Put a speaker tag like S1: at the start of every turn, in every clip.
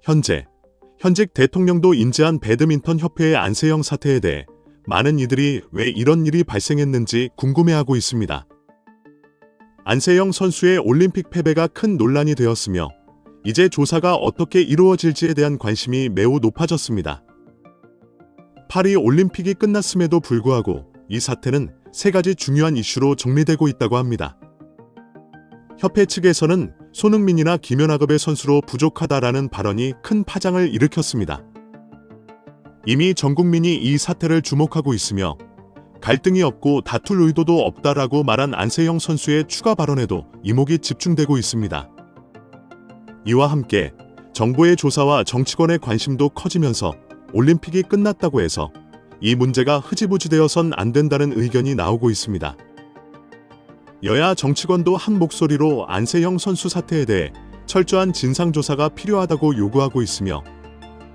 S1: 현직 대통령도 인지한 배드민턴 협회의 안세영 사태에 대해 많은 이들이 왜 이런 일이 발생했는지 궁금해하고 있습니다. 안세영 선수의 올림픽 패배가 큰 논란이 되었으며 이제 조사가 어떻게 이루어질지에 대한 관심이 매우 높아졌습니다. 파리 올림픽이 끝났음에도 불구하고 이 사태는 3가지 중요한 이슈로 정리되고 있다고 합니다. 협회 측에서는 손흥민이나 김연아급의 선수로 부족하다라는 발언이 큰 파장을 일으켰습니다. 이미 전 국민이 이 사태를 주목하고 있으며 갈등이 없고 다툴 의도도 없다라고 말한 안세영 선수의 추가 발언에도 이목이 집중되고 있습니다. 이와 함께 정부의 조사와 정치권의 관심도 커지면서 올림픽이 끝났다고 해서 이 문제가 흐지부지되어선 안 된다는 의견이 나오고 있습니다. 여야 정치권도 한 목소리로 안세영 선수 사태에 대해 철저한 진상조사가 필요하다고 요구하고 있으며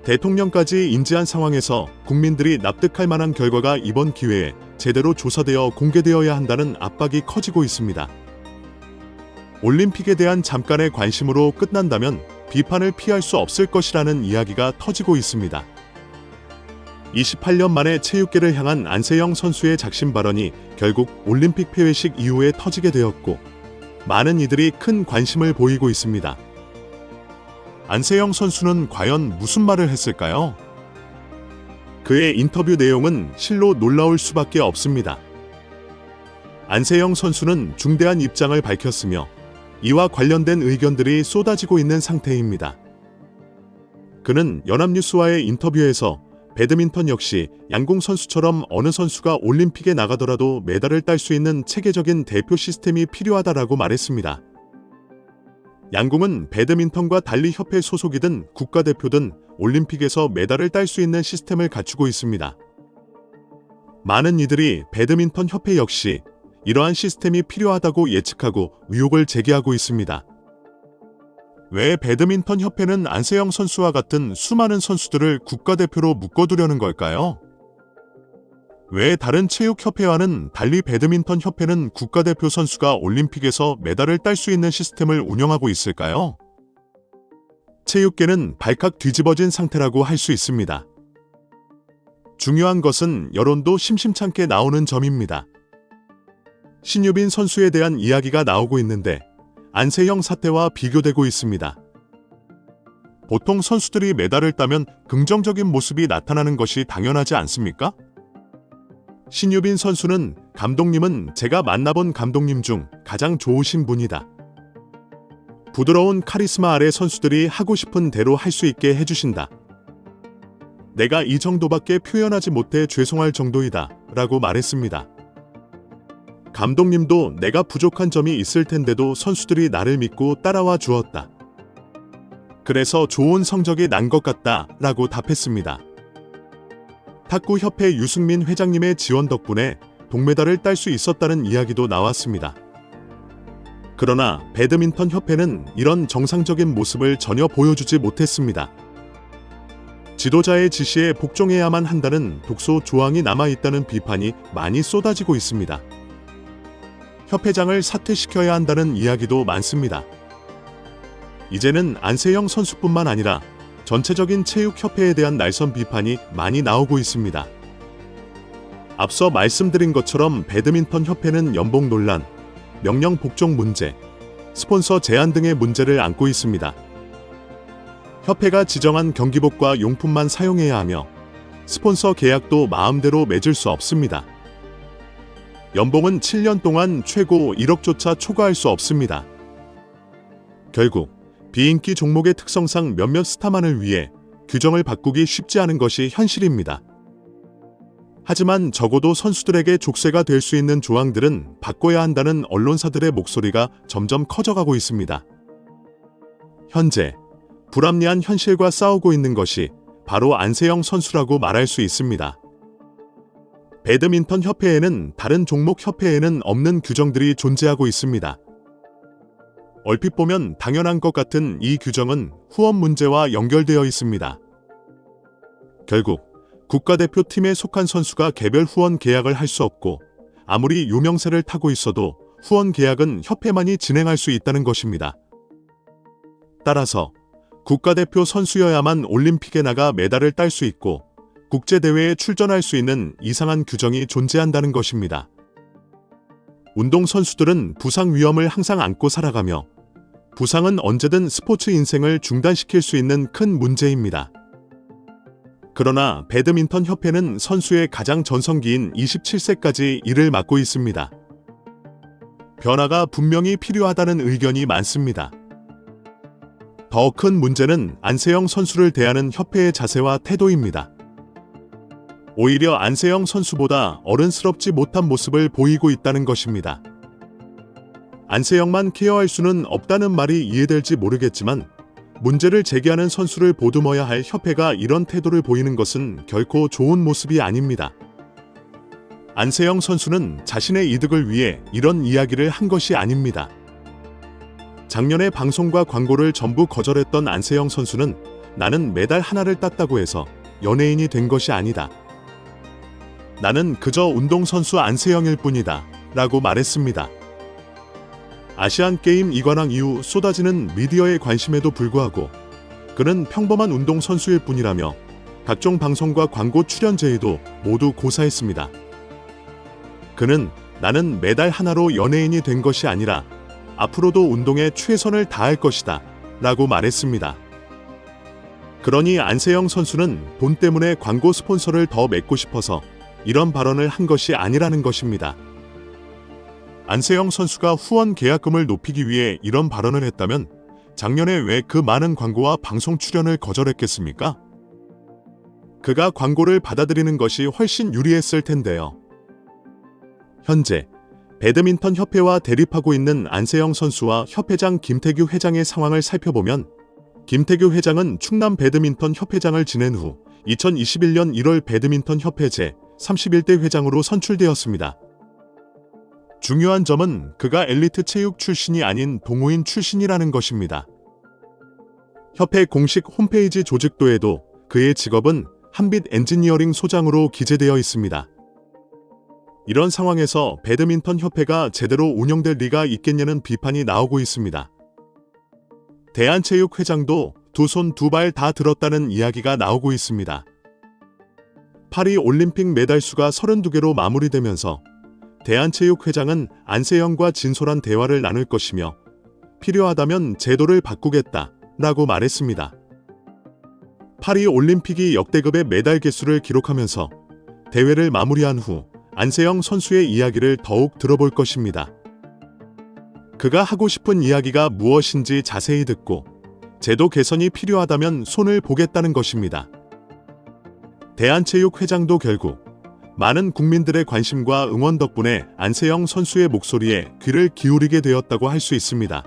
S1: 대통령까지 인지한 상황에서 국민들이 납득할 만한 결과가 이번 기회에 제대로 조사되어 공개되어야 한다는 압박이 커지고 있습니다. 올림픽에 대한 잠깐의 관심으로 끝난다면 비판을 피할 수 없을 것이라는 이야기가 터지고 있습니다. 28년 만에 체육계를 향한 안세영 선수의 작심 발언이 결국 올림픽 폐회식 이후에 터지게 되었고 많은 이들이 큰 관심을 보이고 있습니다. 안세영 선수는 과연 무슨 말을 했을까요? 그의 인터뷰 내용은 실로 놀라울 수밖에 없습니다. 안세영 선수는 중대한 입장을 밝혔으며 이와 관련된 의견들이 쏟아지고 있는 상태입니다. 그는 연합뉴스와의 인터뷰에서 배드민턴 역시 양궁 선수처럼 어느 선수가 올림픽에 나가더라도 메달을 딸 수 있는 체계적인 대표 시스템이 필요하다라고 말했습니다. 양궁은 배드민턴과 달리 협회 소속이든 국가대표든 올림픽에서 메달을 딸 수 있는 시스템을 갖추고 있습니다. 많은 이들이 배드민턴 협회 역시 이러한 시스템이 필요하다고 예측하고 의혹을 제기하고 있습니다. 왜 배드민턴 협회는 안세영 선수와 같은 수많은 선수들을 국가대표로 묶어두려는 걸까요? 왜 다른 체육협회와는 달리 배드민턴 협회는 국가대표 선수가 올림픽에서 메달을 딸 수 있는 시스템을 운영하고 있을까요? 체육계는 발칵 뒤집어진 상태라고 할 수 있습니다. 중요한 것은 여론도 심심찮게 나오는 점입니다. 신유빈 선수에 대한 이야기가 나오고 있는데 안세영 사태와 비교되고 있습니다. 보통 선수들이 메달을 따면 긍정적인 모습이 나타나는 것이 당연하지 않습니까? 신유빈 선수는 감독님은 제가 만나본 감독님 중 가장 좋으신 분이다. 부드러운 카리스마 아래 선수들이 하고 싶은 대로 할 수 있게 해주신다. 내가 이 정도밖에 표현하지 못해 죄송할 정도이다 라고 말했습니다. 감독님도 내가 부족한 점이 있을 텐데도 선수들이 나를 믿고 따라와 주었다. 그래서 좋은 성적이 난 것 같다 라고 답했습니다. 탁구협회 유승민 회장님의 지원 덕분에 동메달을 딸 수 있었다는 이야기도 나왔습니다. 그러나 배드민턴 협회는 이런 정상적인 모습을 전혀 보여주지 못했습니다. 지도자의 지시에 복종해야만 한다는 독소 조항이 남아있다는 비판이 많이 쏟아지고 있습니다. 협회장을 사퇴시켜야 한다는 이야기도 많습니다. 이제는 안세영 선수뿐만 아니라 전체적인 체육협회에 대한 날선 비판이 많이 나오고 있습니다. 앞서 말씀드린 것처럼 배드민턴 협회는 연봉 논란, 명령 복종 문제, 스폰서 제한 등의 문제를 안고 있습니다. 협회가 지정한 경기복과 용품만 사용해야 하며 스폰서 계약도 마음대로 맺을 수 없습니다. 연봉은 7년 동안 최고 1억조차 초과할 수 없습니다. 결국 비인기 종목의 특성상 몇몇 스타만을 위해 규정을 바꾸기 쉽지 않은 것이 현실입니다. 하지만 적어도 선수들에게 족쇄가 될 수 있는 조항들은 바꿔야 한다는 언론사들의 목소리가 점점 커져가고 있습니다. 현재 불합리한 현실과 싸우고 있는 것이 바로 안세영 선수라고 말할 수 있습니다. 배드민턴 협회에는 다른 종목 협회에는 없는 규정들이 존재하고 있습니다. 얼핏 보면 당연한 것 같은 이 규정은 후원 문제와 연결되어 있습니다. 결국 국가대표팀에 속한 선수가 개별 후원 계약을 할 수 없고 아무리 유명세를 타고 있어도 후원 계약은 협회만이 진행할 수 있다는 것입니다. 따라서 국가대표 선수여야만 올림픽에 나가 메달을 딸 수 있고 국제대회에 출전할 수 있는 이상한 규정이 존재한다는 것입니다. 운동선수들은 부상 위험을 항상 안고 살아가며 부상은 언제든 스포츠 인생을 중단시킬 수 있는 큰 문제입니다. 그러나 배드민턴 협회는 선수의 가장 전성기인 27세까지 이를 막고 있습니다. 변화가 분명히 필요하다는 의견이 많습니다. 더 큰 문제는 안세영 선수를 대하는 협회의 자세와 태도입니다. 오히려 안세영 선수보다 어른스럽지 못한 모습을 보이고 있다는 것입니다. 안세영만 케어할 수는 없다는 말이 이해될지 모르겠지만 문제를 제기하는 선수를 보듬어야 할 협회가 이런 태도를 보이는 것은 결코 좋은 모습이 아닙니다. 안세영 선수는 자신의 이득을 위해 이런 이야기를 한 것이 아닙니다. 작년에 방송과 광고를 전부 거절했던 안세영 선수는 나는 메달 하나를 땄다고 해서 연예인이 된 것이 아니다. 나는 그저 운동선수 안세영일 뿐이다 라고 말했습니다. 아시안게임 이관왕 이후 쏟아지는 미디어의 관심에도 불구하고 그는 평범한 운동선수일 뿐이라며 각종 방송과 광고 출연 제의도 모두 고사했습니다. 그는 나는 메달 하나로 연예인이 된 것이 아니라 앞으로도 운동에 최선을 다할 것이다 라고 말했습니다. 그러니 안세영 선수는 돈 때문에 광고 스폰서를 더 맺고 싶어서 이런 발언을 한 것이 아니라는 것입니다. 안세영 선수가 후원 계약금을 높이기 위해 이런 발언을 했다면 작년에 왜 그 많은 광고와 방송 출연을 거절했겠습니까? 그가 광고를 받아들이는 것이 훨씬 유리했을 텐데요. 현재 배드민턴 협회와 대립하고 있는 안세영 선수와 협회장 김태규 회장의 상황을 살펴보면 김태규 회장은 충남 배드민턴 협회장을 지낸 후 2021년 1월 배드민턴 협회 제31대 회장으로 선출되었습니다. 중요한 점은 그가 엘리트 체육 출신이 아닌 동호인 출신이라는 것입니다. 협회 공식 홈페이지 조직도에도 그의 직업은 한빛 엔지니어링 소장으로 기재되어 있습니다. 이런 상황에서 배드민턴 협회가 제대로 운영될 리가 있겠냐는 비판이 나오고 있습니다. 대한체육회장도 두 손 두 발 다 들었다는 이야기가 나오고 있습니다. 파리 올림픽 메달 수가 32개로 마무리되면서 대한체육회장은 안세영과 진솔한 대화를 나눌 것이며 필요하다면 제도를 바꾸겠다라고 말했습니다. 파리 올림픽이 역대급의 메달 개수를 기록하면서 대회를 마무리한 후 안세영 선수의 이야기를 더욱 들어볼 것입니다. 그가 하고 싶은 이야기가 무엇인지 자세히 듣고 제도 개선이 필요하다면 손을 보겠다는 것입니다. 대한체육회장도 결국 많은 국민들의 관심과 응원 덕분에 안세영 선수의 목소리에 귀를 기울이게 되었다고 할 수 있습니다.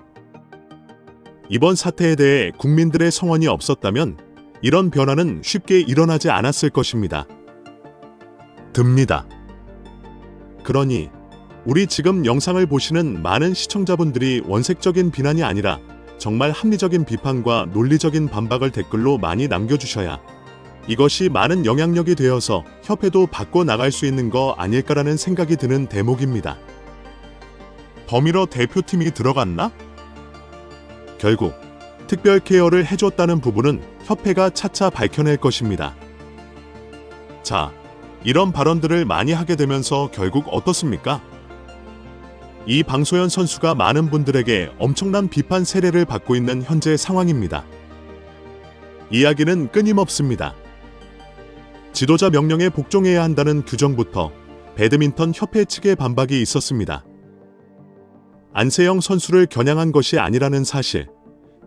S1: 이번 사태에 대해 국민들의 성원이 없었다면 이런 변화는 쉽게 일어나지 않았을 것입니다. 듭니다. 그러니 우리 지금 영상을 보시는 많은 시청자분들이 원색적인 비난이 아니라 정말 합리적인 비판과 논리적인 반박을 댓글로 많이 남겨주셔야 이것이 많은 영향력이 되어서 협회도 바꿔나갈 수 있는 거 아닐까라는 생각이 드는 대목입니다. 더미러 대표팀이 들어갔나? 결국 특별 케어를 해줬다는 부분은 협회가 차차 밝혀낼 것입니다. 자, 이런 발언들을 많이 하게 되면서 결국 어떻습니까? 이 방소연 선수가 많은 분들에게 엄청난 비판 세례를 받고 있는 현재 상황입니다. 이야기는 끊임없습니다. 지도자 명령에 복종해야 한다는 규정부터 배드민턴 협회 측의 반박이 있었습니다. 안세영 선수를 겨냥한 것이 아니라는 사실,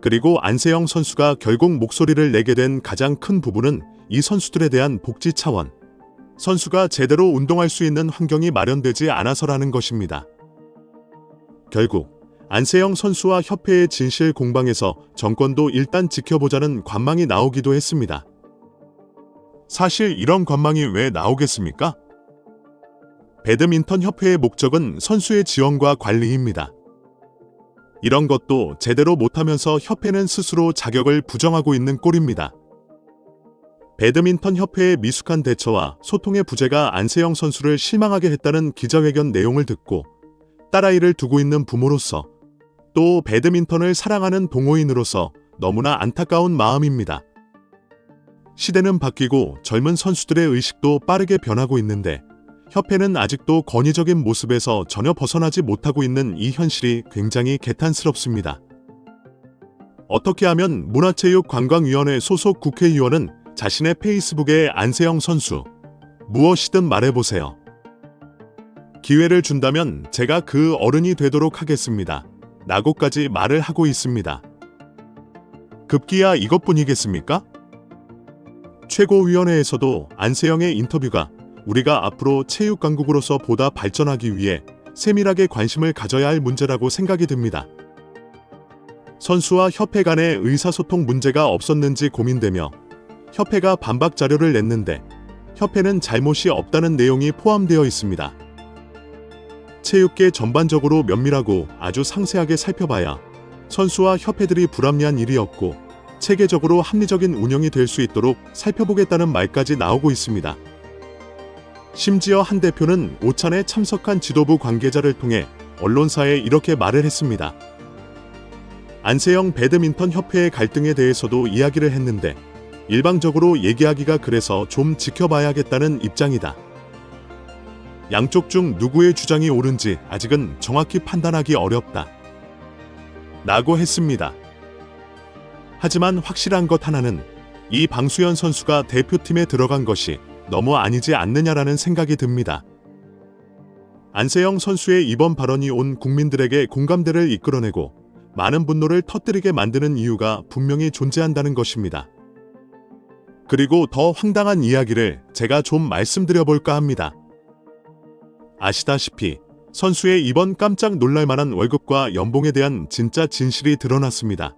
S1: 그리고 안세영 선수가 결국 목소리를 내게 된 가장 큰 부분은 이 선수들에 대한 복지 차원, 선수가 제대로 운동할 수 있는 환경이 마련되지 않아서라는 것입니다. 결국 안세영 선수와 협회의 진실 공방에서 정권도 일단 지켜보자는 관망이 나오기도 했습니다. 사실 이런 관망이 왜 나오겠습니까? 배드민턴 협회의 목적은 선수의 지원과 관리입니다. 이런 것도 제대로 못하면서 협회는 스스로 자격을 부정하고 있는 꼴입니다. 배드민턴 협회의 미숙한 대처와 소통의 부재가 안세영 선수를 실망하게 했다는 기자회견 내용을 듣고 딸아이를 두고 있는 부모로서 또 배드민턴을 사랑하는 동호인으로서 너무나 안타까운 마음입니다. 시대는 바뀌고 젊은 선수들의 의식도 빠르게 변하고 있는데 협회는 아직도 권위적인 모습에서 전혀 벗어나지 못하고 있는 이 현실이 굉장히 개탄스럽습니다. 어떻게 하면 문화체육관광위원회 소속 국회의원은 자신의 페이스북에 안세영 선수, 무엇이든 말해보세요. 기회를 준다면 제가 그 어른이 되도록 하겠습니다. 라고까지 말을 하고 있습니다. 급기야 이것뿐이겠습니까? 최고위원회에서도 안세영의 인터뷰가 우리가 앞으로 체육강국으로서 보다 발전하기 위해 세밀하게 관심을 가져야 할 문제라고 생각이 듭니다. 선수와 협회 간의 의사소통 문제가 없었는지 고민되며 협회가 반박 자료를 냈는데 협회는 잘못이 없다는 내용이 포함되어 있습니다. 체육계 전반적으로 면밀하고 아주 상세하게 살펴봐야 선수와 협회들이 불합리한 일이었고 체계적으로 합리적인 운영이 될 수 있도록 살펴보겠다는 말까지 나오고 있습니다. 심지어 한 대표는 오찬에 참석한 지도부 관계자를 통해 언론사에 이렇게 말을 했습니다. 안세영 배드민턴 협회의 갈등에 대해서도 이야기를 했는데 일방적으로 얘기하기가 그래서 좀 지켜봐야겠다는 입장이다. 양쪽 중 누구의 주장이 옳은지 아직은 정확히 판단하기 어렵다. 라고 했습니다. 하지만 확실한 것 하나는 이 방수현 선수가 대표팀에 들어간 것이 너무 아니지 않느냐라는 생각이 듭니다. 안세영 선수의 이번 발언이 온 국민들에게 공감대를 이끌어내고 많은 분노를 터뜨리게 만드는 이유가 분명히 존재한다는 것입니다. 그리고 더 황당한 이야기를 제가 좀 말씀드려볼까 합니다. 아시다시피 선수의 이번 깜짝 놀랄만한 월급과 연봉에 대한 진짜 진실이 드러났습니다.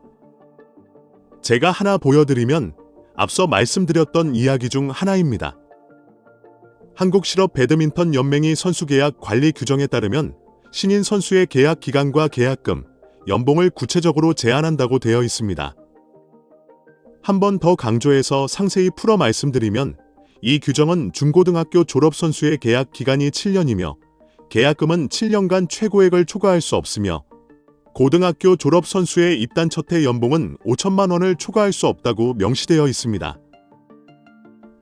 S1: 제가 하나 보여드리면 앞서 말씀드렸던 이야기 중 하나입니다. 한국실업 배드민턴연맹이 선수계약 관리 규정에 따르면 신인 선수의 계약 기간과 계약금, 연봉을 구체적으로 제한한다고 되어 있습니다. 한 번 더 강조해서 상세히 풀어 말씀드리면 이 규정은 중고등학교 졸업 선수의 계약 기간이 7년이며 계약금은 7년간 최고액을 초과할 수 없으며 고등학교 졸업 선수의 입단 첫해 연봉은 5천만 원을 초과할 수 없다고 명시되어 있습니다.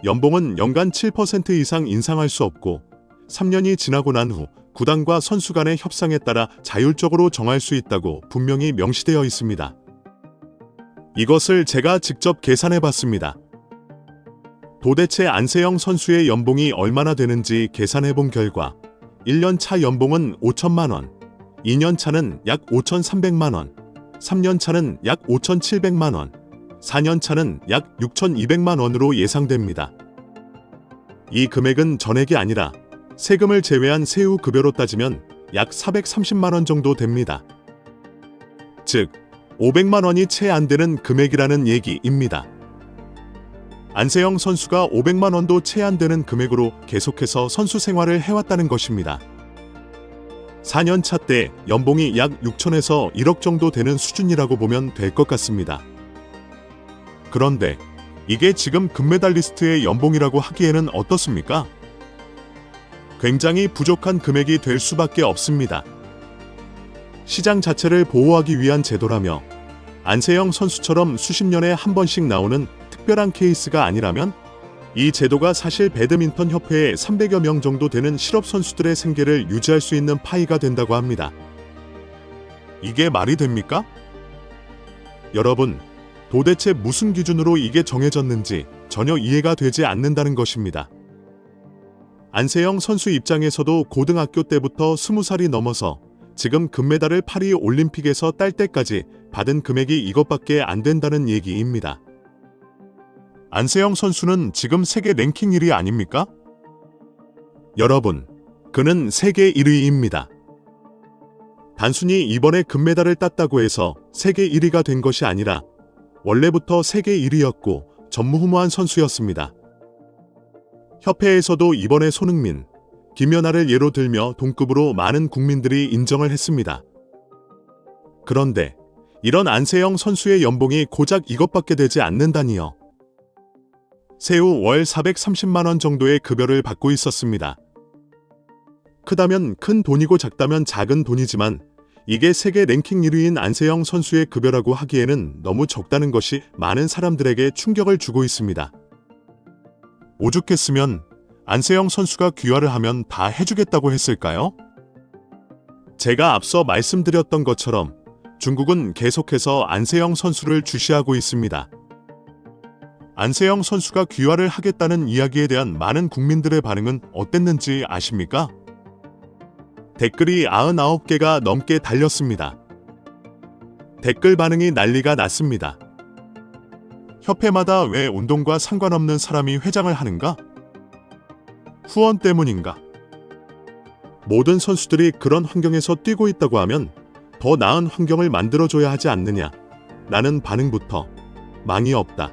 S1: 연봉은 연간 7% 이상 인상할 수 없고 3년이 지나고 난 후 구단과 선수 간의 협상에 따라 자율적으로 정할 수 있다고 분명히 명시되어 있습니다. 이것을 제가 직접 계산해 봤습니다. 도대체 안세영 선수의 연봉이 얼마나 되는지 계산해 본 결과 1년 차 연봉은 5천만 원, 2년 차는 약 5,300만 원, 3년 차는 약 5,700만 원, 4년 차는 약 6,200만 원으로 예상됩니다. 이 금액은 전액이 아니라 세금을 제외한 세후 급여로 따지면 약 430만 원 정도 됩니다. 즉, 500만 원이 채 안 되는 금액이라는 얘기입니다. 안세영 선수가 500만 원도 채 안 되는 금액으로 계속해서 선수 생활을 해왔다는 것입니다. 4년 차 때 연봉이 약 6천에서 1억 정도 되는 수준이라고 보면 될 것 같습니다. 그런데 이게 지금 금메달리스트의 연봉이라고 하기에는 어떻습니까? 굉장히 부족한 금액이 될 수밖에 없습니다. 시장 자체를 보호하기 위한 제도라며 안세영 선수처럼 수십 년에 한 번씩 나오는 특별한 케이스가 아니라면 이 제도가 사실 배드민턴 협회에 300여 명 정도 되는 실업 선수들의 생계를 유지할 수 있는 파이가 된다고 합니다. 이게 말이 됩니까? 여러분, 도대체 무슨 기준으로 이게 정해졌는지 전혀 이해가 되지 않는다는 것입니다. 안세영 선수 입장에서도 고등학교 때부터 20살이 넘어서 지금 금메달을 파리 올림픽에서 딸 때까지 받은 금액이 이것밖에 안 된다는 얘기입니다. 안세영 선수는 지금 세계 랭킹 1위 아닙니까? 여러분, 그는 세계 1위입니다. 단순히 이번에 금메달을 땄다고 해서 세계 1위가 된 것이 아니라 원래부터 세계 1위였고 전무후무한 선수였습니다. 협회에서도 이번에 손흥민, 김연아를 예로 들며 동급으로 많은 국민들이 인정을 했습니다. 그런데 이런 안세영 선수의 연봉이 고작 이것밖에 되지 않는다니요. 세후 월 430만 원 정도의 급여를 받고 있었습니다. 크다면 큰 돈이고 작다면 작은 돈이지만 이게 세계 랭킹 1위인 안세영 선수의 급여라고 하기에는 너무 적다는 것이 많은 사람들에게 충격을 주고 있습니다. 오죽했으면 안세영 선수가 귀화를 하면 다 해주겠다고 했을까요? 제가 앞서 말씀드렸던 것처럼 중국은 계속해서 안세영 선수를 주시하고 있습니다. 안세영 선수가 귀화를 하겠다는 이야기에 대한 많은 국민들의 반응은 어땠는지 아십니까? 댓글이 99개가 넘게 달렸습니다. 댓글 반응이 난리가 났습니다. 협회마다 왜 운동과 상관없는 사람이 회장을 하는가? 후원 때문인가? 모든 선수들이 그런 환경에서 뛰고 있다고 하면 더 나은 환경을 만들어줘야 하지 않느냐? 라는 반응부터 망이 없다.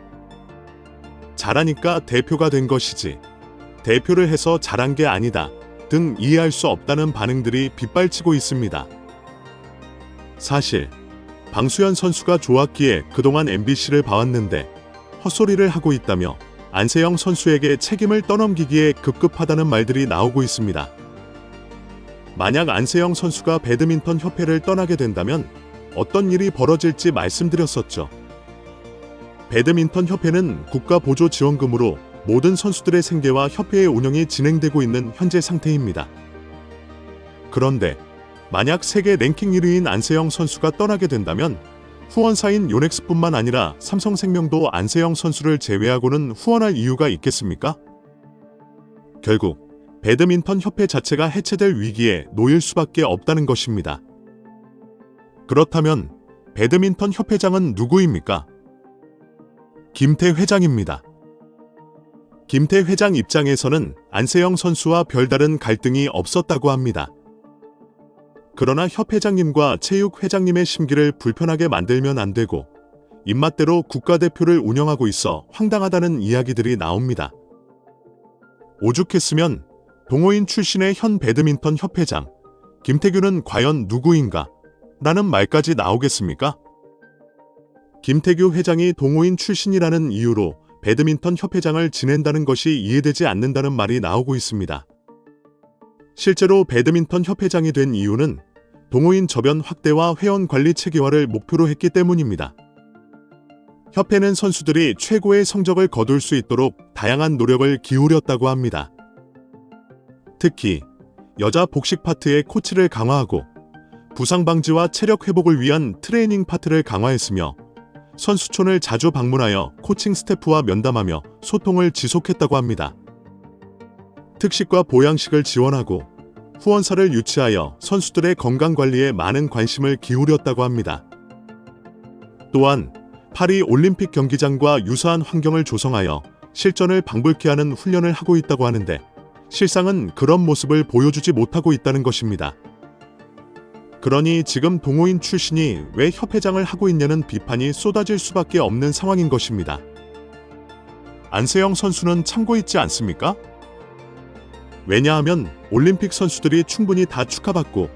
S1: 잘하니까 대표가 된 것이지. 대표를 해서 잘한 게 아니다. 등 이해할 수 없다는 반응들이 빗발치고 있습니다. 사실 방수현 선수가 좋았기에 그동안 MBC를 봐왔는데 헛소리를 하고 있다며 안세영 선수에게 책임을 떠넘기기에 급급하다는 말들이 나오고 있습니다. 만약 안세영 선수가 배드민턴 협회를 떠나게 된다면 어떤 일이 벌어질지 말씀드렸었죠. 배드민턴 협회는 국가 보조 지원금으로 모든 선수들의 생계와 협회의 운영이 진행되고 있는 현재 상태입니다. 그런데 만약 세계 랭킹 1위인 안세영 선수가 떠나게 된다면 후원사인 요넥스뿐만 아니라 삼성생명도 안세영 선수를 제외하고는 후원할 이유가 있겠습니까? 결국 배드민턴 협회 자체가 해체될 위기에 놓일 수밖에 없다는 것입니다. 그렇다면 배드민턴 협회장은 누구입니까? 김태 회장입니다. 김태 회장 입장에서는 안세영 선수와 별다른 갈등이 없었다고 합니다. 그러나 협회장님과 체육회장님의 심기를 불편하게 만들면 안 되고 입맛대로 국가대표를 운영하고 있어 황당하다는 이야기들이 나옵니다. 오죽했으면 동호인 출신의 현 배드민턴 협회장 김태규는 과연 누구인가? 라는 말까지 나오겠습니까? 김태규 회장이 동호인 출신이라는 이유로 배드민턴 협회장을 지낸다는 것이 이해되지 않는다는 말이 나오고 있습니다. 실제로 배드민턴 협회장이 된 이유는 동호인 저변 확대와 회원 관리 체계화를 목표로 했기 때문입니다. 협회는 선수들이 최고의 성적을 거둘 수 있도록 다양한 노력을 기울였다고 합니다. 특히 여자 복식 파트의 코치를 강화하고 부상 방지와 체력 회복을 위한 트레이닝 파트를 강화했으며 선수촌을 자주 방문하여 코칭 스태프와 면담하며 소통을 지속했다고 합니다. 특식과 보양식을 지원하고 후원사를 유치하여 선수들의 건강관리에 많은 관심을 기울였다고 합니다. 또한 파리 올림픽 경기장과 유사한 환경을 조성하여 실전을 방불케 하는 훈련을 하고 있다고 하는데 실상은 그런 모습을 보여주지 못하고 있다는 것입니다. 그러니 지금 동호인 출신이 왜 협회장을 하고 있냐는 비판이 쏟아질 수밖에 없는 상황인 것입니다. 안세영 선수는 참고 있지 않습니까? 왜냐하면 올림픽 선수들이 충분히 다 축하받고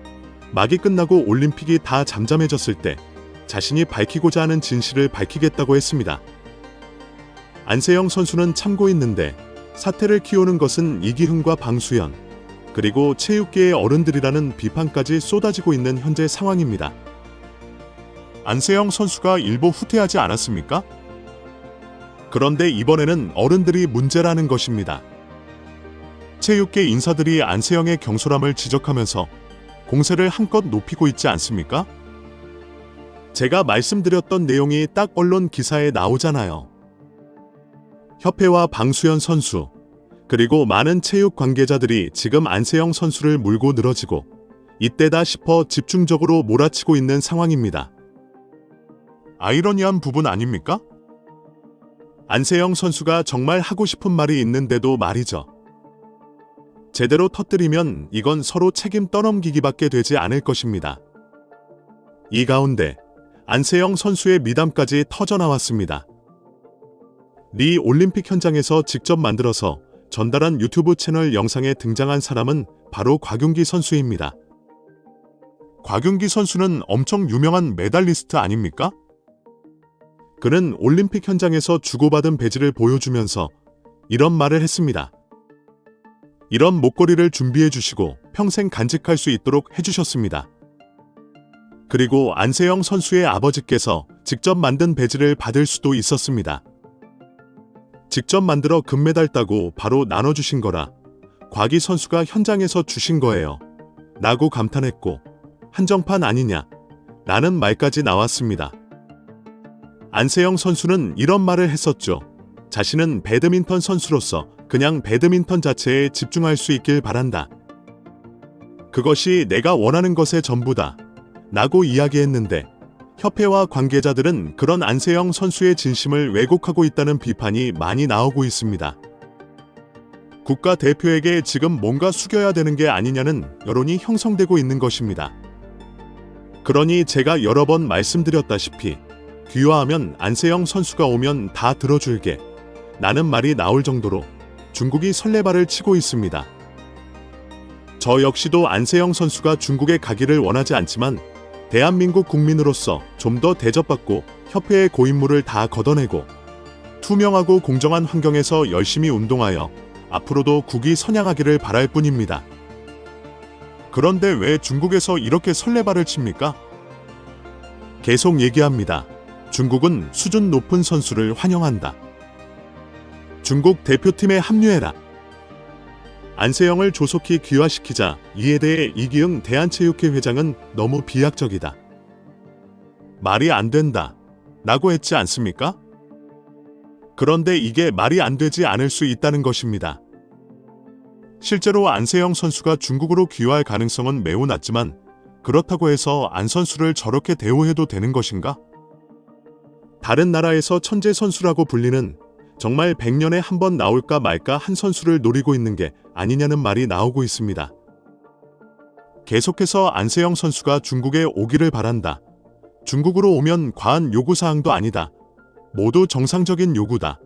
S1: 막이 끝나고 올림픽이 다 잠잠해졌을 때 자신이 밝히고자 하는 진실을 밝히겠다고 했습니다. 안세영 선수는 참고 있는데 사태를 키우는 것은 이기흥과 방수현 그리고 체육계의 어른들이라는 비판까지 쏟아지고 있는 현재 상황입니다. 안세영 선수가 일부 후퇴하지 않았습니까? 그런데 이번에는 어른들이 문제라는 것입니다. 체육계 인사들이 안세영의 경솔함을 지적하면서 공세를 한껏 높이고 있지 않습니까? 제가 말씀드렸던 내용이 딱 언론 기사에 나오잖아요. 협회와 방수현 선수, 그리고 많은 체육 관계자들이 지금 안세영 선수를 물고 늘어지고 이때다 싶어 집중적으로 몰아치고 있는 상황입니다. 아이러니한 부분 아닙니까? 안세영 선수가 정말 하고 싶은 말이 있는데도 말이죠. 제대로 터뜨리면 이건 서로 책임 떠넘기기밖에 되지 않을 것입니다. 이 가운데 안세영 선수의 미담까지 터져나왔습니다. 리 올림픽 현장에서 직접 만들어서 전달한 유튜브 채널 영상에 등장한 사람은 바로 곽윤기 선수입니다. 곽윤기 선수는 엄청 유명한 메달리스트 아닙니까? 그는 올림픽 현장에서 주고받은 배지를 보여주면서 이런 말을 했습니다. 이런 목걸이를 준비해 주시고 평생 간직할 수 있도록 해주셨습니다. 그리고 안세영 선수의 아버지께서 직접 만든 배지를 받을 수도 있었습니다. 직접 만들어 금메달 따고 바로 나눠주신 거라 곽이 선수가 현장에서 주신 거예요. 라고 감탄했고 한정판 아니냐 라는 말까지 나왔습니다. 안세영 선수는 이런 말을 했었죠. 자신은 배드민턴 선수로서 그냥 배드민턴 자체에 집중할 수 있길 바란다. 그것이 내가 원하는 것의 전부다. 라고 이야기했는데 협회와 관계자들은 그런 안세영 선수의 진심을 왜곡하고 있다는 비판이 많이 나오고 있습니다. 국가대표에게 지금 뭔가 숙여야 되는 게 아니냐는 여론이 형성되고 있는 것입니다. 그러니 제가 여러 번 말씀드렸다시피 귀화하면 안세영 선수가 오면 다 들어줄게 라는 말이 나올 정도로 중국이 설레발을 치고 있습니다. 저 역시도 안세영 선수가 중국에 가기를 원하지 않지만 대한민국 국민으로서 좀 더 대접받고 협회의 고인물을 다 걷어내고 투명하고 공정한 환경에서 열심히 운동하여 앞으로도 국위 선양하기를 바랄 뿐입니다. 그런데 왜 중국에서 이렇게 설레발을 칩니까? 계속 얘기합니다. 중국은 수준 높은 선수를 환영한다. 중국 대표팀에 합류해라. 안세영을 조속히 귀화시키자 이에 대해 이기흥 대한체육회 회장은 너무 비약적이다. 말이 안 된다. 라고 했지 않습니까? 그런데 이게 말이 안 되지 않을 수 있다는 것입니다. 실제로 안세영 선수가 중국으로 귀화할 가능성은 매우 낮지만 그렇다고 해서 안 선수를 저렇게 대우해도 되는 것인가? 다른 나라에서 천재 선수라고 불리는 정말 100년에 한 번 나올까 말까 한 선수를 노리고 있는 게 아니냐는 말이 나오고 있습니다. 계속해서 안세영 선수가 중국에 오기를 바란다. 중국으로 오면 과한 요구사항도 아니다. 모두 정상적인 요구다.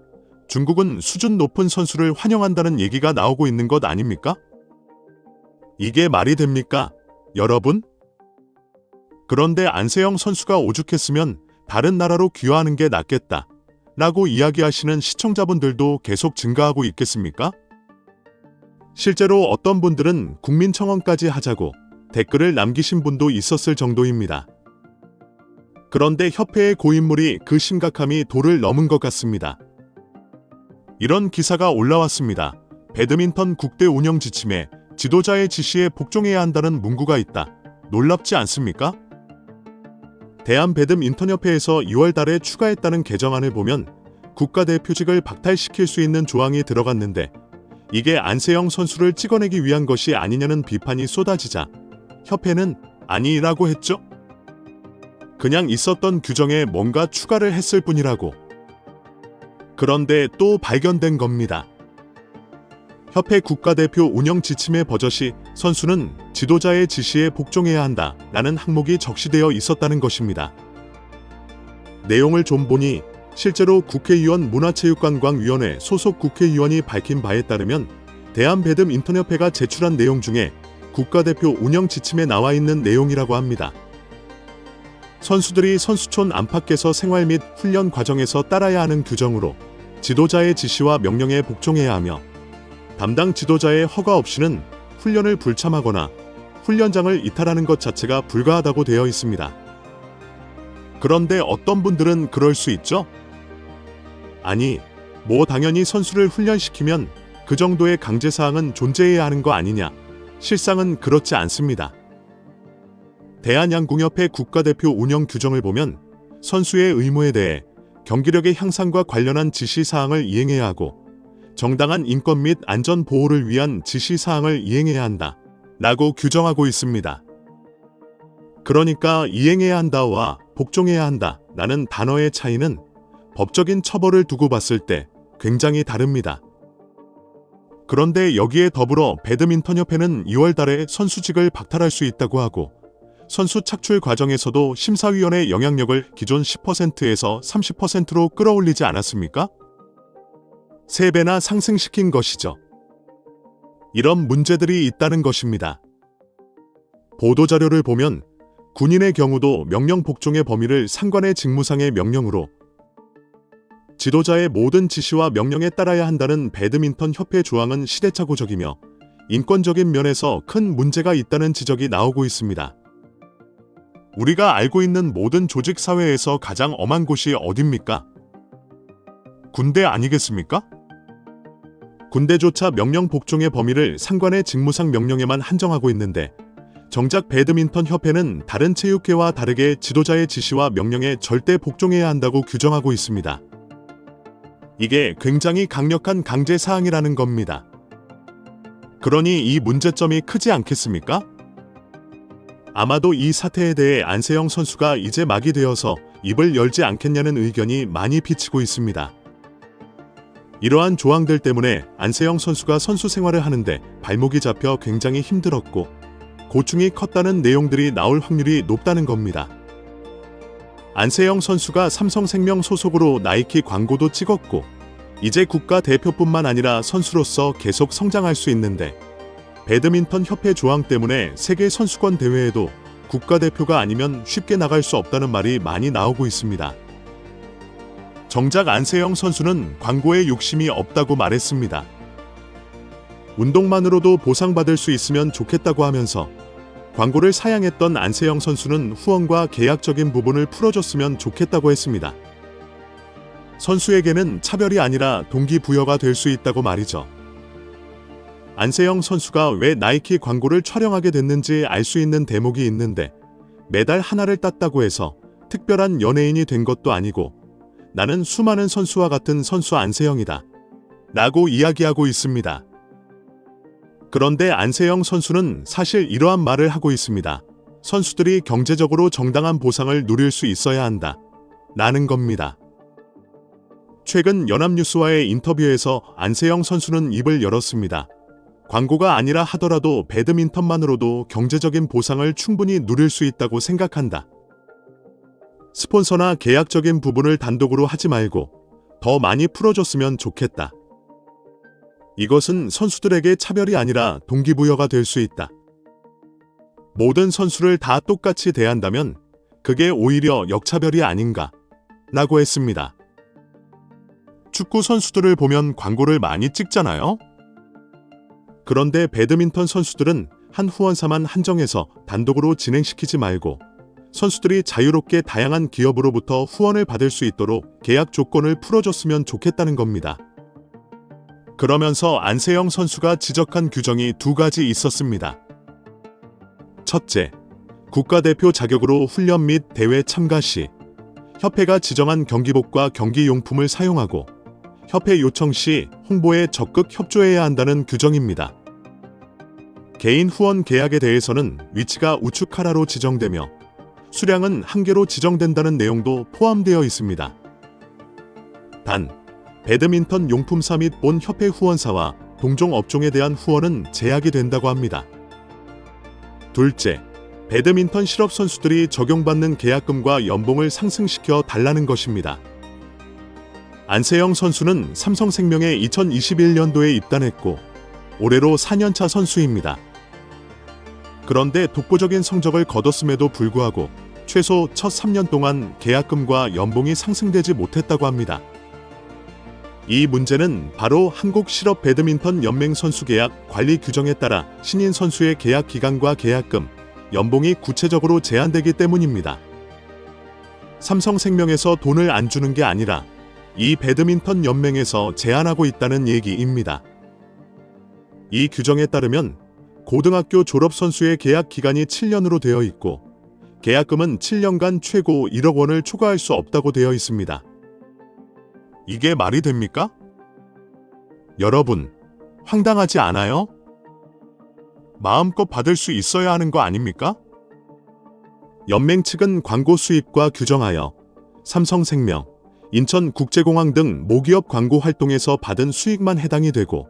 S1: 중국은 수준 높은 선수를 환영한다는 얘기가 나오고 있는 것 아닙니까? 이게 말이 됩니까? 여러분? 그런데 안세영 선수가 오죽했으면 다른 나라로 귀화하는 게 낫겠다. 라고 이야기하시는 시청자분들도 계속 증가하고 있겠습니까? 실제로 어떤 분들은 국민청원까지 하자고 댓글을 남기신 분도 있었을 정도입니다. 그런데 협회의 고인물이 그 심각함이 도를 넘은 것 같습니다. 이런 기사가 올라왔습니다. 배드민턴 국대 운영 지침에 지도자의 지시에 복종해야 한다는 문구가 있다. 놀랍지 않습니까? 대한배드민턴협회에서 2월 달에 추가했다는 개정안을 보면 국가대표직을 박탈시킬 수 있는 조항이 들어갔는데 이게 안세영 선수를 찍어내기 위한 것이 아니냐는 비판이 쏟아지자 협회는 아니라고 했죠. 그냥 있었던 규정에 뭔가 추가를 했을 뿐이라고. 그런데 또 발견된 겁니다. 협회 국가대표 운영 지침의 버젓이 선수는 지도자의 지시에 복종해야 한다 라는 항목이 적시되어 있었다는 것입니다. 내용을 좀 보니 실제로 국회의원 문화체육관광위원회 소속 국회의원이 밝힌 바에 따르면 대한배드민턴협회가 제출한 내용 중에 국가대표 운영 지침에 나와 있는 내용이라고 합니다. 선수들이 선수촌 안팎에서 생활 및 훈련 과정에서 따라야 하는 규정으로 지도자의 지시와 명령에 복종해야 하며 담당 지도자의 허가 없이는 훈련을 불참하거나 훈련장을 이탈하는 것 자체가 불가하다고 되어 있습니다. 그런데 어떤 분들은 그럴 수 있죠? 아니, 당연히 선수를 훈련시키면 그 정도의 강제사항은 존재해야 하는 거 아니냐. 실상은 그렇지 않습니다. 대한양궁협회 국가대표 운영 규정을 보면 선수의 의무에 대해 경기력의 향상과 관련한 지시사항을 이행해야 하고 정당한 인권 및 안전 보호를 위한 지시사항을 이행해야 한다. 라고 규정하고 있습니다. 그러니까 이행해야 한다와 복종해야 한다 라는 단어의 차이는 법적인 처벌을 두고 봤을 때 굉장히 다릅니다. 그런데 여기에 더불어 배드민턴협회는 2월 달에 선수직을 박탈할 수 있다고 하고 선수 착출 과정에서도 심사위원의 영향력을 기존 10%에서 30%로 끌어올리지 않았습니까? 3배나 상승시킨 것이죠. 이런 문제들이 있다는 것입니다. 보도자료를 보면 군인의 경우도 명령 복종의 범위를 상관의 직무상의 명령으로 지도자의 모든 지시와 명령에 따라야 한다는 배드민턴 협회 조항은 시대착오적이며 인권적인 면에서 큰 문제가 있다는 지적이 나오고 있습니다. 우리가 알고 있는 모든 조직 사회에서 가장 엄한 곳이 어딥니까? 군대 아니겠습니까? 군대조차 명령 복종의 범위를 상관의 직무상 명령에만 한정하고 있는데 정작 배드민턴 협회는 다른 체육회와 다르게 지도자의 지시와 명령에 절대 복종해야 한다고 규정하고 있습니다. 이게 굉장히 강력한 강제 사항이라는 겁니다. 그러니 이 문제점이 크지 않겠습니까? 아마도 이 사태에 대해 안세영 선수가 이제 막이 되어서 입을 열지 않겠냐는 의견이 많이 비치고 있습니다. 이러한 조항들 때문에 안세영 선수가 선수 생활을 하는데 발목이 잡혀 굉장히 힘들었고 고충이 컸다는 내용들이 나올 확률이 높다는 겁니다. 안세영 선수가 삼성생명 소속으로 나이키 광고도 찍었고 이제 국가대표뿐만 아니라 선수로서 계속 성장할 수 있는데 배드민턴 협회 조항 때문에 세계 선수권 대회에도 국가대표가 아니면 쉽게 나갈 수 없다는 말이 많이 나오고 있습니다. 정작 안세영 선수는 광고에 욕심이 없다고 말했습니다. 운동만으로도 보상받을 수 있으면 좋겠다고 하면서 광고를 사양했던 안세영 선수는 후원과 계약적인 부분을 풀어줬으면 좋겠다고 했습니다. 선수에게는 차별이 아니라 동기부여가 될 수 있다고 말이죠. 안세영 선수가 왜 나이키 광고를 촬영하게 됐는지 알 수 있는 대목이 있는데 메달 하나를 땄다고 해서 특별한 연예인이 된 것도 아니고 나는 수많은 선수와 같은 선수 안세영이다 라고 이야기하고 있습니다. 그런데 안세영 선수는 사실 이러한 말을 하고 있습니다. 선수들이 경제적으로 정당한 보상을 누릴 수 있어야 한다 라는 겁니다. 최근 연합뉴스와의 인터뷰에서 안세영 선수는 입을 열었습니다. 광고가 아니라 하더라도 배드민턴만으로도 경제적인 보상을 충분히 누릴 수 있다고 생각한다. 스폰서나 계약적인 부분을 단독으로 하지 말고 더 많이 풀어줬으면 좋겠다. 이것은 선수들에게 차별이 아니라 동기부여가 될 수 있다. 모든 선수를 다 똑같이 대한다면 그게 오히려 역차별이 아닌가 라고 했습니다. 축구 선수들을 보면 광고를 많이 찍잖아요. 그런데 배드민턴 선수들은 한 후원사만 한정해서 단독으로 진행시키지 말고 선수들이 자유롭게 다양한 기업으로부터 후원을 받을 수 있도록 계약 조건을 풀어줬으면 좋겠다는 겁니다. 그러면서 안세영 선수가 지적한 규정이 두 가지 있었습니다. 첫째, 국가대표 자격으로 훈련 및 대회 참가 시 협회가 지정한 경기복과 경기용품을 사용하고 협회 요청 시 홍보에 적극 협조해야 한다는 규정입니다. 개인 후원 계약에 대해서는 위치가 우측 하라로 지정되며 수량은 한 개로 지정된다는 내용도 포함되어 있습니다. 단, 배드민턴 용품사 및 본 협회 후원사와 동종 업종에 대한 후원은 제약이 된다고 합니다. 둘째, 배드민턴 실업 선수들이 적용받는 계약금과 연봉을 상승시켜 달라는 것입니다. 안세영 선수는 삼성생명에 2021년도에 입단했고 올해로 4년차 선수입니다. 그런데 독보적인 성적을 거뒀음에도 불구하고 최소 첫 3년 동안 계약금과 연봉이 상승되지 못했다고 합니다. 이 문제는 바로 한국실업배드민턴연맹 선수계약 관리 규정에 따라 신인 선수의 계약 기간과 계약금, 연봉이 구체적으로 제한되기 때문입니다. 삼성생명에서 돈을 안 주는 게 아니라 이 배드민턴 연맹에서 제한하고 있다는 얘기입니다. 이 규정에 따르면 고등학교 졸업 선수의 계약 기간이 7년으로 되어 있고 계약금은 7년간 최고 1억 원을 초과할 수 없다고 되어 있습니다. 이게 말이 됩니까? 여러분, 황당하지 않아요? 마음껏 받을 수 있어야 하는 거 아닙니까? 연맹 측은 광고 수입과 규정하여 삼성생명, 인천국제공항 등 모기업 광고 활동에서 받은 수익만 해당이 되고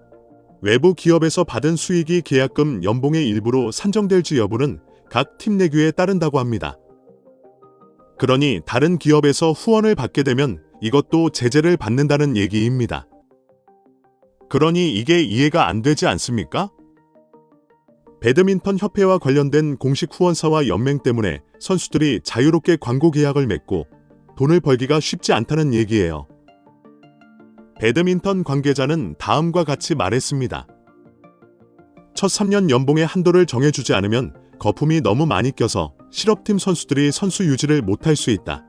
S1: 외부 기업에서 받은 수익이 계약금 연봉의 일부로 산정될지 여부는 각 팀 내규에 따른다고 합니다. 그러니 다른 기업에서 후원을 받게 되면 이것도 제재를 받는다는 얘기입니다. 그러니 이게 이해가 안 되지 않습니까? 배드민턴 협회와 관련된 공식 후원사와 연맹 때문에 선수들이 자유롭게 광고 계약을 맺고 돈을 벌기가 쉽지 않다는 얘기예요. 배드민턴 관계자는 다음과 같이 말했습니다. 첫 3년 연봉의 한도를 정해주지 않으면 거품이 너무 많이 껴서 실업팀 선수들이 선수 유지를 못할 수 있다.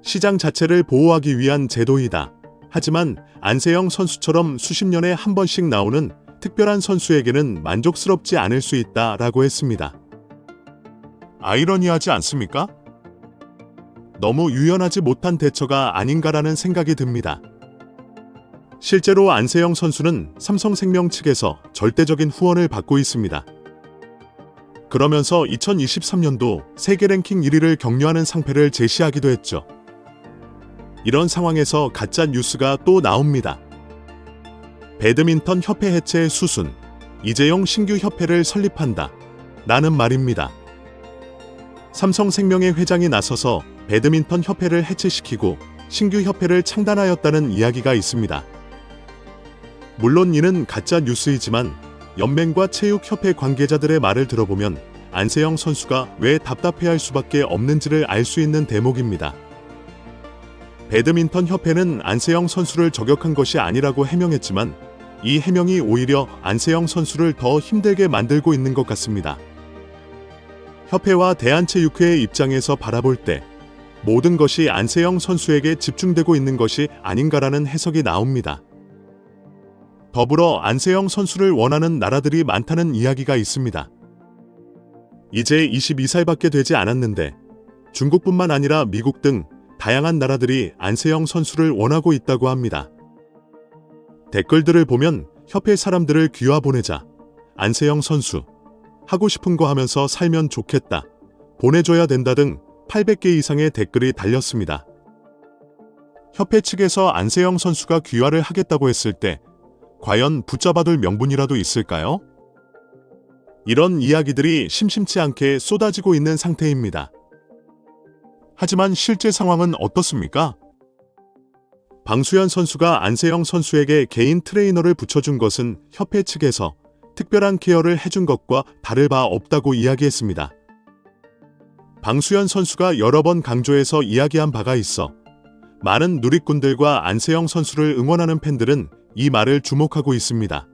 S1: 시장 자체를 보호하기 위한 제도이다. 하지만 안세영 선수처럼 수십 년에 한 번씩 나오는 특별한 선수에게는 만족스럽지 않을 수 있다라고 했습니다. 아이러니하지 않습니까? 너무 유연하지 못한 대처가 아닌가라는 생각이 듭니다. 실제로 안세영 선수는 삼성생명 측에서 절대적인 후원을 받고 있습니다. 그러면서 2023년도 세계 랭킹 1위를 격려하는 상패를 제시하기도 했죠. 이런 상황에서 가짜 뉴스가 또 나옵니다. 배드민턴 협회 해체 수순, 이재용 신규 협회를 설립한다. 라는 말입니다. 삼성생명의 회장이 나서서 배드민턴 협회를 해체시키고 신규 협회를 창단하였다는 이야기가 있습니다. 물론 이는 가짜 뉴스이지만 연맹과 체육협회 관계자들의 말을 들어보면 안세영 선수가 왜 답답해할 수밖에 없는지를 알 수 있는 대목입니다. 배드민턴 협회는 안세영 선수를 저격한 것이 아니라고 해명했지만 이 해명이 오히려 안세영 선수를 더 힘들게 만들고 있는 것 같습니다. 협회와 대한체육회의 입장에서 바라볼 때 모든 것이 안세영 선수에게 집중되고 있는 것이 아닌가라는 해석이 나옵니다. 더불어 안세영 선수를 원하는 나라들이 많다는 이야기가 있습니다. 이제 22살밖에 되지 않았는데 중국뿐만 아니라 미국 등 다양한 나라들이 안세영 선수를 원하고 있다고 합니다. 댓글들을 보면 협회 사람들을 귀화 보내자, 안세영 선수, 하고 싶은 거 하면서 살면 좋겠다, 보내줘야 된다 등 800개 이상의 댓글이 달렸습니다. 협회 측에서 안세영 선수가 귀화를 하겠다고 했을 때 과연 붙잡아둘 명분이라도 있을까요? 이런 이야기들이 심심치 않게 쏟아지고 있는 상태입니다. 하지만 실제 상황은 어떻습니까? 방수현 선수가 안세영 선수에게 개인 트레이너를 붙여준 것은 협회 측에서 특별한 케어를 해준 것과 다를 바 없다고 이야기했습니다. 방수현 선수가 여러 번 강조해서 이야기한 바가 있어 많은 누리꾼들과 안세영 선수를 응원하는 팬들은 이 말을 주목하고 있습니다.